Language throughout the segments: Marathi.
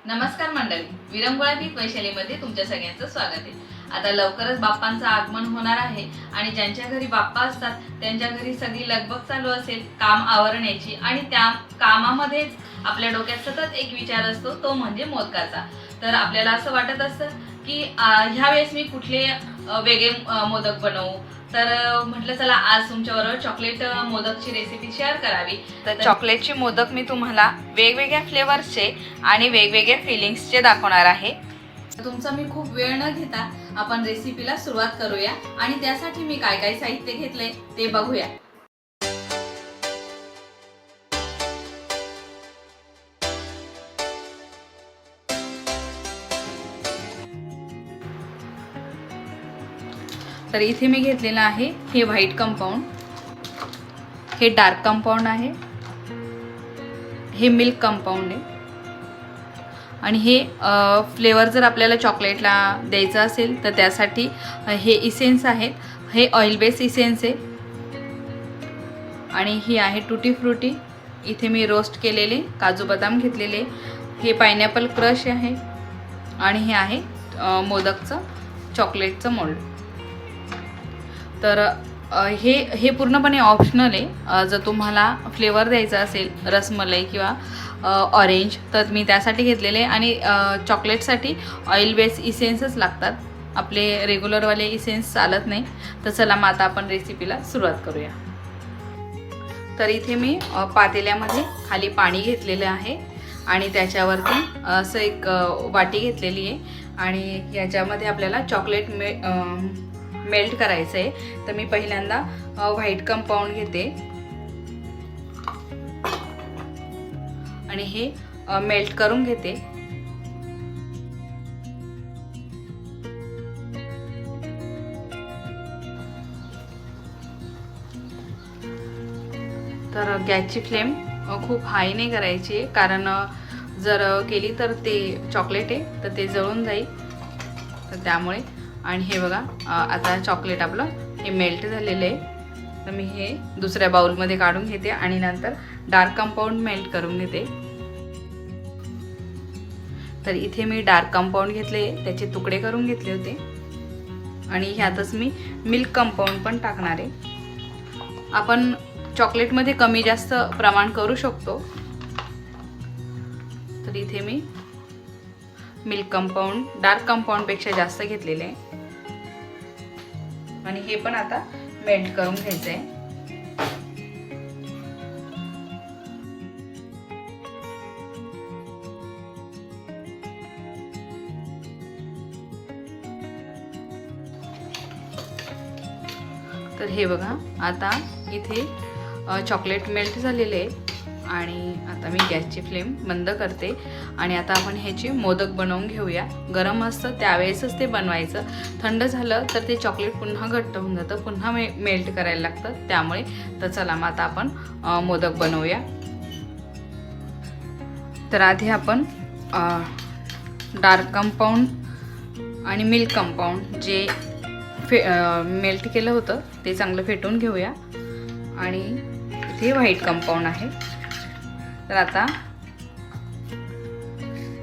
नमस्कार मंडळी, विरंगुळा पीक वैशालीमध्ये तुमच्या सगळ्यांचं स्वागत आहे। आता लवकरच बाप्पांचं आगमन होणार आहे आणि ज्यांच्या घरी बाप्पा असतात त्यांच्या घरी सगळी लगबग चालू असेल काम आवरण्याची आणि त्या कामामध्येच आपल्या डोक्यात सतत एक विचार असतो, तो म्हणजे मोदकाचा। तर आपल्याला असं वाटत असतं की ह्या वेळेस मी कुठले वेगळे मोदक बनवू। तर म्हटलं चला आज तुमच्याबरोबर चॉकलेट मोदकची रेसिपी शेअर करावी। तर चॉकलेटचे मोदक मी तुम्हाला वेगवेगळ्या फ्लेवर्सचे आणि वेगवेगळ्या फिलिंग्सचे दाखवणार आहे। तुमचा मी खूप वेळ न घेता आपण रेसिपीला सुरुवात करूया आणि त्यासाठी मी काय काय साहित्य घेतले ते बघूया। तर इथे मी घेतलेलं आहे हे व्हाईट कंपाऊंड, हे डार्क कंपाऊंड आहे, हे मिल्क कंपाऊंड आहे आणि हे फ्लेवर जर आपल्याला चॉकलेटला द्यायचं असेल तर त्यासाठी हे इसेन्स आहेत। हे ऑइल बेस इसेन्स आहे आणि ही आहे टूटी फ्रूटी। इथे मी रोस्ट केलेले काजू बदाम घेतलेले, हे पायनॅपल क्रश आहे आणि हे आहे मोदकचं चॉकलेटचं मोल्ड। तर हे पूर्णपणे ऑप्शनल आहे। जर तुम्हाला फ्लेवर द्यायचा असेल रसमलाई किंवा ऑरेंज तर मी त्यासाठी घेतलेले आणि चॉकलेटसाठी ऑइल बेस इसेन्सच लागतात, आपले रेग्युलरवाले इसेन्स चालत नाही। तर चला मग आता आपण रेसिपीला सुरुवात करूया। तर इथे मी पातेल्यामध्ये खाली पाणी घेतलेलं आहे आणि त्याच्यावरती असं एक वाटी घेतलेली आहे आणि याच्यामध्ये आपल्याला चॉकलेट मेल्ट करायचं आहे। तर मी पहिल्यांदा व्हाईट कंपाऊंड घेते आणि हे मेल्ट करून घेते। तर गॅसची फ्लेम खूप हाय नाही करायची, कारण जर केली तर ते चॉकलेट आहे तर ते जळून जाईल, तर त्यामुळे। आणि हे बघा आता चॉकलेट आपलं हे मेल्ट झालेलं आहे। तर मी हे दुसऱ्या बाउलमध्ये काढून घेते आणि नंतर डार्क कंपाऊंड मेल्ट करून घेते। तर इथे मी डार्क कंपाऊंड घेतले, त्याचे तुकडे करून घेतले होते आणि ह्यातच मी मिल्क कंपाऊंड पण टाकणार आहे। आपण चॉकलेटमध्ये कमी जास्त प्रमाण करू शकतो। तर इथे मी मिल्क कंपाऊंड डार्क कंपाऊंडपेक्षा जास्त घेतलेले आहे आणि हे पण आता मेल्ट करून घ्यायचं आहे। तर हे बघा आता इथे चॉकलेट मेल्ट झालेले आहे आणि आता मी गॅसची फ्लेम बंद करते आणि आता आपण ह्याचे मोदक बनवून घेऊया। गरम असतं त्यावेळेसच ते बनवायचं, थंड झालं तर ते चॉकलेट पुन्हा घट्ट होऊन जातं, पुन्हा मेल्ट करायला लागतं, त्यामुळे। तर चला मग आता आपण मोदक बनवूया। तर आधी आपण डार्क कंपाऊंड आणि मिल्क कंपाऊंड जे मेल्ट केलं होतं ते चांगलं फेटून घेऊया आणि इथे व्हाईट कंपाऊंड आहे। तर आता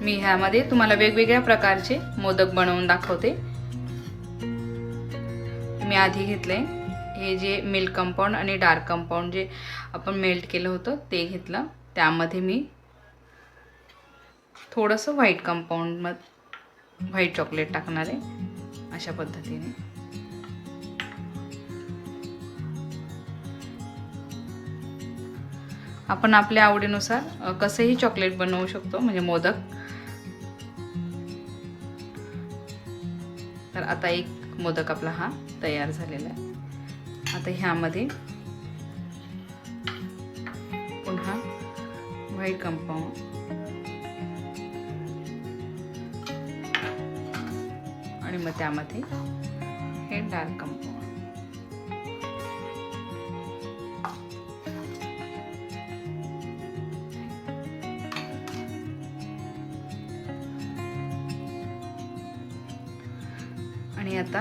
मी ह्यामध्ये तुम्हाला वेगवेगळ्या प्रकारचे मोदक बनवून दाखवते। मी आधी घेतले हे जे मिल्क कंपाऊंड आणि डार्क कंपाऊंड जे आपण मेल्ट केलं होतं ते घेतलं, त्यामध्ये मी थोडंसं व्हाईट कंपाऊंड व्हाईट चॉकलेट टाकणार आहे अशा पद्धतीने। आपण आपल्या आवडीनुसार कसंही चॉकलेट बनवू शकतो, म्हणजे मोदक। तर आता एक मोदक आपला हा तयार झालेला आहे। आता ह्यामध्ये पुन्हा व्हाईट कंपाऊंड आणि मग त्यामध्ये हे डार्क कंपाऊंड। आणि आता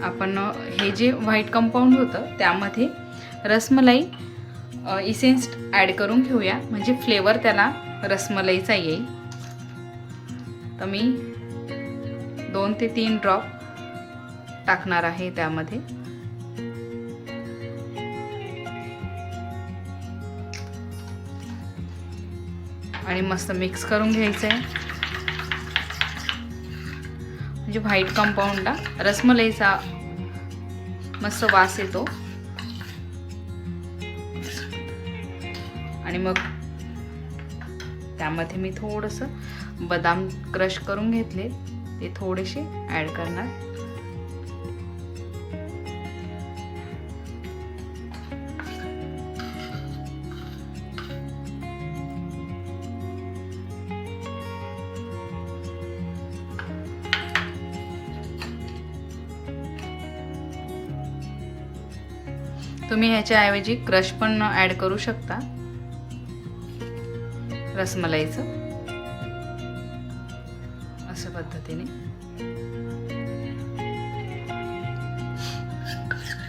आपण हे जे व्हाईट कंपाऊंड होतं त्यामध्ये रसमलाई इसेन्स ॲड करून घेऊया, म्हणजे फ्लेवर त्याला रसमलाईचा येईल। तर मी 2 ते 3 ड्रॉप टाकणार आहे त्यामध्ये. आणि मस्त मिक्स करून घ्यायचं आहे. म्हणजे व्हाईट कंपाऊंडला रसमलाईचा मस्त वास येतो. आणि मग त्यामध्ये मी थोडंसं बदाम क्रश करून घेतले, ते थोडेसे ॲड करणार. तुम्ही ह्याच्याऐवजी क्रश पण ॲड करू शकता रसमलाईचं, अशा पद्धतीने.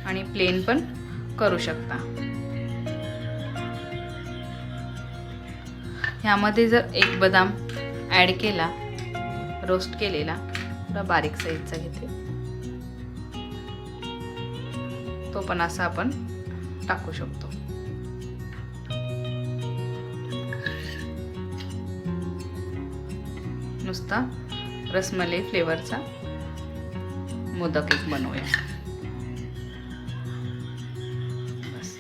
आणि प्लेन पण करू शकता. ह्यामध्ये जर एक बदाम ॲड केला, रोस्ट केलेला, थोडा बारीक साईजचा घेते, तो पण असा आपण टाकू शकतो. नुसता रसमलाई फ्लेवरचा मोदक एक बनवूया. बस.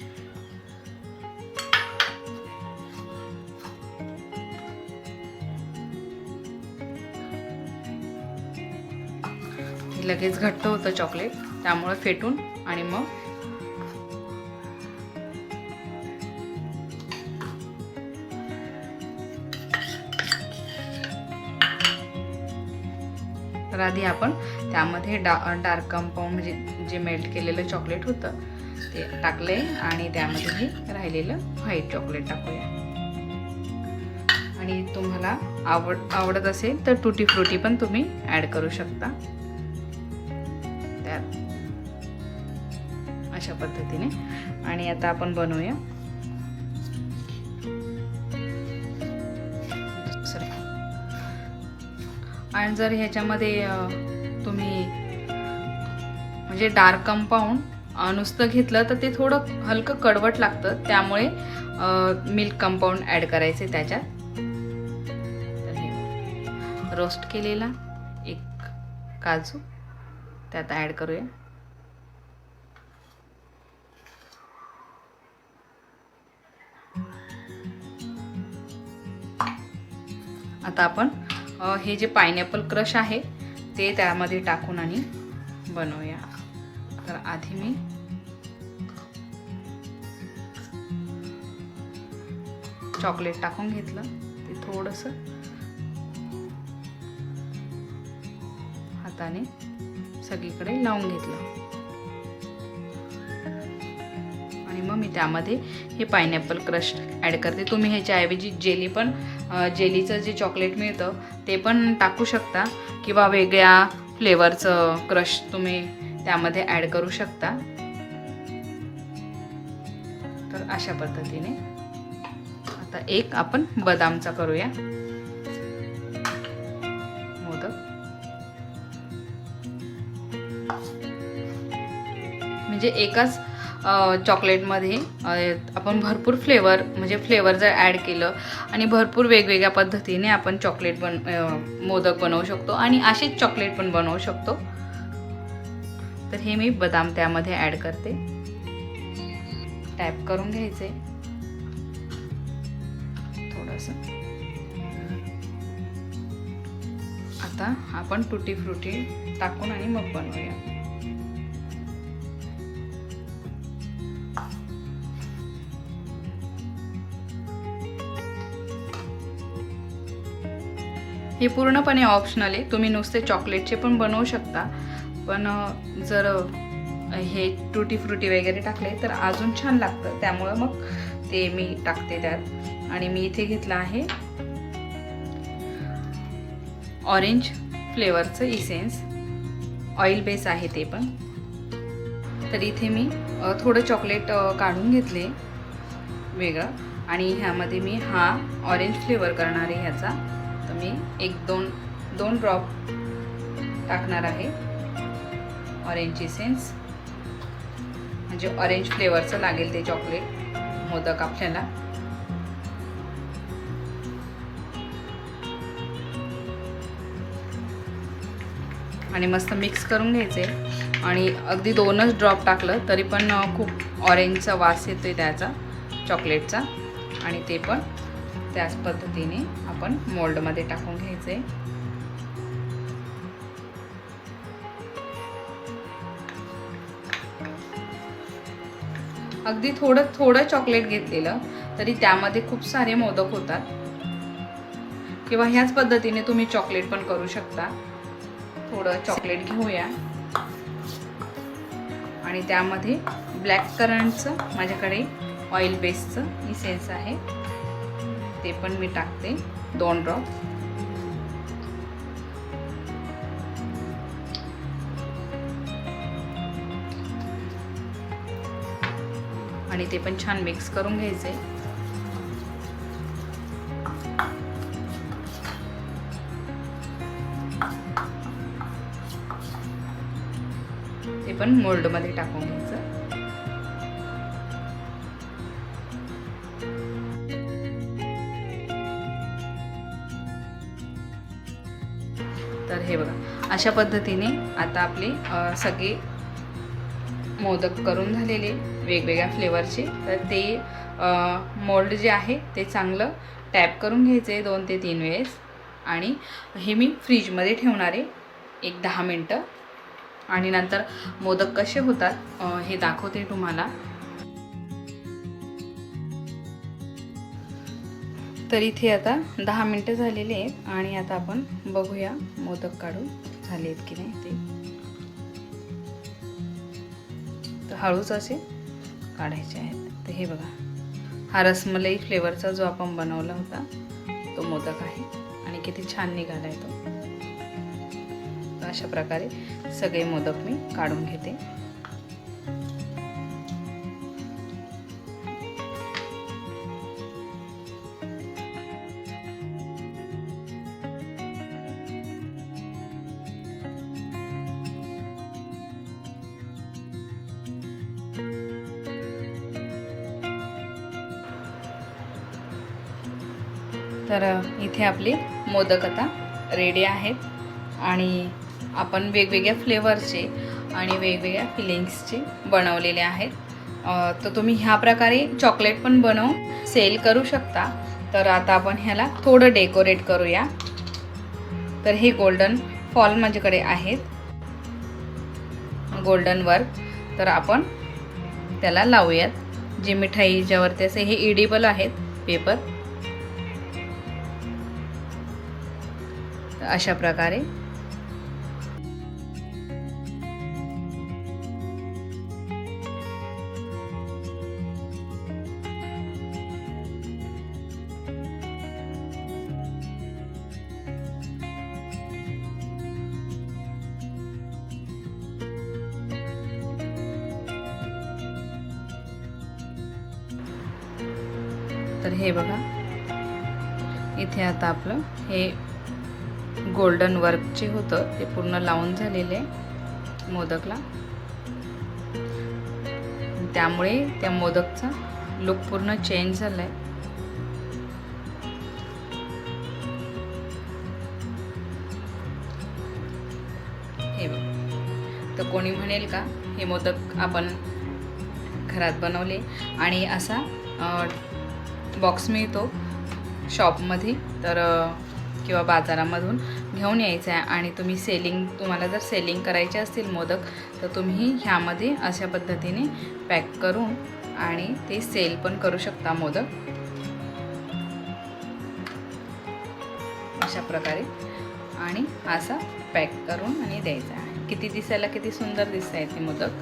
लगेच घट्ट होतं चॉकलेट, त्यामुळे फेटून आणि मग तर आधी आपण त्यामध्ये डार्क कंपाऊंड म्हणजे जे मेल्ट केलेलं चॉकलेट होतं ते टाकले आणि त्यामध्ये हे राहिलेलं व्हाईट चॉकलेट टाकूया. आणि तुम्हाला आवडत असेल तर टुटी फ्रुटी पण तुम्ही ॲड करू शकता त्यात, अशा पद्धतीने. आणि आता आपण बनवूया आणि जर ह्याच्यामध्ये तुम्ही म्हणजे डार्क कंपाऊंड नुसतं घेतलं तर ते थोडं हलकं कडवट लागतं, त्यामुळे मिल्क कंपाऊंड ॲड करायचे त्याच्यात. तर हे रोस्ट केलेला एक काजू त्यात ॲड करूया. आता आपण हे जे पायनॅपल क्रश आहे ते त्यामध्ये टाकून आणि बनवूया. तर आधी मी चॉकलेट टाकून घेतलं, ते थोडंसं हाताने सगळीकडे लावून घेतलं. आणि मग मी त्यामध्ये हे पायनॅपल क्रश ॲड करते. तुम्ही ह्याच्याऐवजी जेलीचं जे चॉकलेट मिळतं ते पण टाकू शकता, किंवा वेगळ्या फ्लेवरचं क्रश तुम्ही त्यामध्ये ॲड करू शकता. तर अशा पद्धतीने आता एक आपण बदामचा करूया मोदक. म्हणजे एकाच चॉकलेटमध्ये आपण भरपूर फ्लेवर म्हणजे फ्लेवर जर ॲड केलं आणि भरपूर वेगवेगळ्या पद्धतीने आपण चॉकलेट मोदक बनवू शकतो आणि असेच चॉकलेट पण बनवू शकतो. तर हे मी बदाम त्यामध्ये ॲड करते. टॅप करून घ्यायचे थोडंसं. आता आपण टुटी फ्रुटी टाकून आणि मग बनवूया. हे पूर्णपणे ऑप्शनल आहे, तुम्ही नुसते चॉकलेटचे पण बनवू शकता, पण जर हे टुटी फ्रुटी वगैरे टाकले तर अजून छान लागतं, त्यामुळं मग ते मी टाकते त्यात. आणि मी इथे घेतलं आहे ऑरेंज फ्लेवरचं इसेन्स, ऑइल बेस आहे ते पण. तर इथे मी थोडं चॉकलेट काढून घेतले वेगळं, आणि ह्यामध्ये मी हा ऑरेंज फ्लेवर करणार आहे ह्याचा. तर मी 1-2 2 ड्रॉप टाकणार आहे ऑरेंज इसेन्स, म्हणजे ऑरेंज फ्लेवरचं लागेल ते चॉकलेट मोदक आपल्याला. आणि मस्त मिक्स करून घ्यायचे. आणि अगदी 2च ड्रॉप टाकलं तरी पण खूप ऑरेंजचा वास येतोय त्याचा चॉकलेटचा. आणि ते पण त्याच पद्धतीने आपण मोल्डमध्ये टाकून घ्यायचे. अगदी थोडं चॉकलेट घेतलेलं तरी त्यामध्ये खूप सारे मोदक होतात. किंवा ह्याच पद्धतीने तुम्ही चॉकलेट पण करू शकता. थोडं चॉकलेट घेऊया आणि त्यामध्ये ब्लॅक करंटचं माझ्याकडे ऑइल बेसचं इसेन्स आहे, ते पण मी टाकते 2 ड्रॉप. आणि ते पण छान मिक्स करून घ्यायचे. ते पण मोल्डमध्ये टाकून घ्यायचं. तर हे बघा, अशा पद्धतीने आता आपले सगळे मोदक करून झालेले वेगवेगळ्या फ्लेवरचे. तर ते मोल्ड जे आहे ते चांगलं टॅप करून घ्यायचे 2 ते 3 वेळेस. आणि हे मी फ्रीजमध्ये ठेवणार आहे 1-10 मिनटं. आणि नंतर मोदक कसे होतात हे दाखवते तुम्हाला. तर इथे आता 10 मिनटं झालेले आहेत आणि आता आपण बघूया मोदक काढून झाले आहेत की नाही ते. तर हळूच असे काढायचे आहेत. तर हे बघा, हा रसमलाई फ्लेवरचा जो आपण बनवला होता तो मोदक आहे आणि किती छान निघाला आहे तो. तर अशा प्रकारे सगळे मोदक मी काढून घेते. तर इथे आपले मोदक आता रेडी आहेत आणि आपण वेगवेगळ्या फ्लेवरचे आणि वेगवेगळ्या फिलिंग्सचे बनवलेले आहेत. तर तुम्ही ह्या प्रकारे चॉकलेट पण बनवून सेल करू शकता. तर आता आपण ह्याला थोडं डेकोरेट करूया. तर हे गोल्डन फॉल माझ्याकडे आहेत, गोल्डन वर्क. तर आपण त्याला लावूयात. जे मिठाई ज्यावरती असे हे एडिबल आहेत पेपर. अशा प्रकारे तर हे बघा, इथे आता आपलं हे गोल्डन वर्क जे होतं ते पूर्ण लावून झालेले मोदकला. त्यामुळे त्या मोदकचा लुक पूर्ण चेंज झालाय. हे बघ, तर कोणी म्हणेल का हे मोदक आपण घरात बनवले. आणि असा बॉक्स मिळतो शॉपमध्ये तर किंवा बाजारामधून घेऊन यायचं आहे. आणि तुम्हाला जर सेलिंग करायचे असतील मोदक तर तुम्ही ह्यामध्ये अशा पद्धतीने पॅक करून आणि ते सेल पण करू शकता मोदक अशा प्रकारे. आणि असा पॅक करून आणि द्यायचा आहे. किती दिसायला किती सुंदर दिसत आहे ते मोदक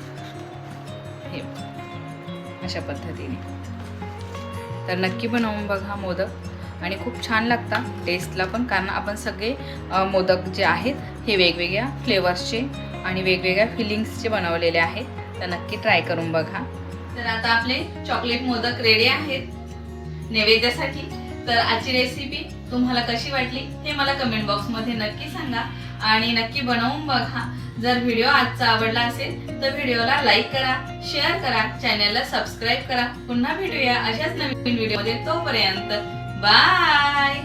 हे अशा पद्धतीने. तर नक्की बनवून बघा मोदक आणि खूप छान लागतात टेस्टला पण. कारण आपण सगळे मोदक जे आहेत हे वेगवेगळ्या फ्लेवर्सचे आणि वेगवेगळ्या फिलिंग्सचे बनवलेले आहेत. तर नक्की ट्राय करून बघा. तर आता आपले चॉकलेट मोदक रेडी आहेत नैवेद्यासाठी. तर आजची रेसिपी तुम्हाला कशी वाटली हे मला कमेंट बॉक्स मध्ये नक्की सांगा आणि नक्की बनवून बघा. जर व्हिडिओ आजचा आवडला असेल तर व्हिडिओला लाईक करा, शेअर करा, चॅनलला सबस्क्राईब करा. पुन्हा भेटूया अशाच नवीन व्हिडिओ मध्ये. तोपर्यंत बाय.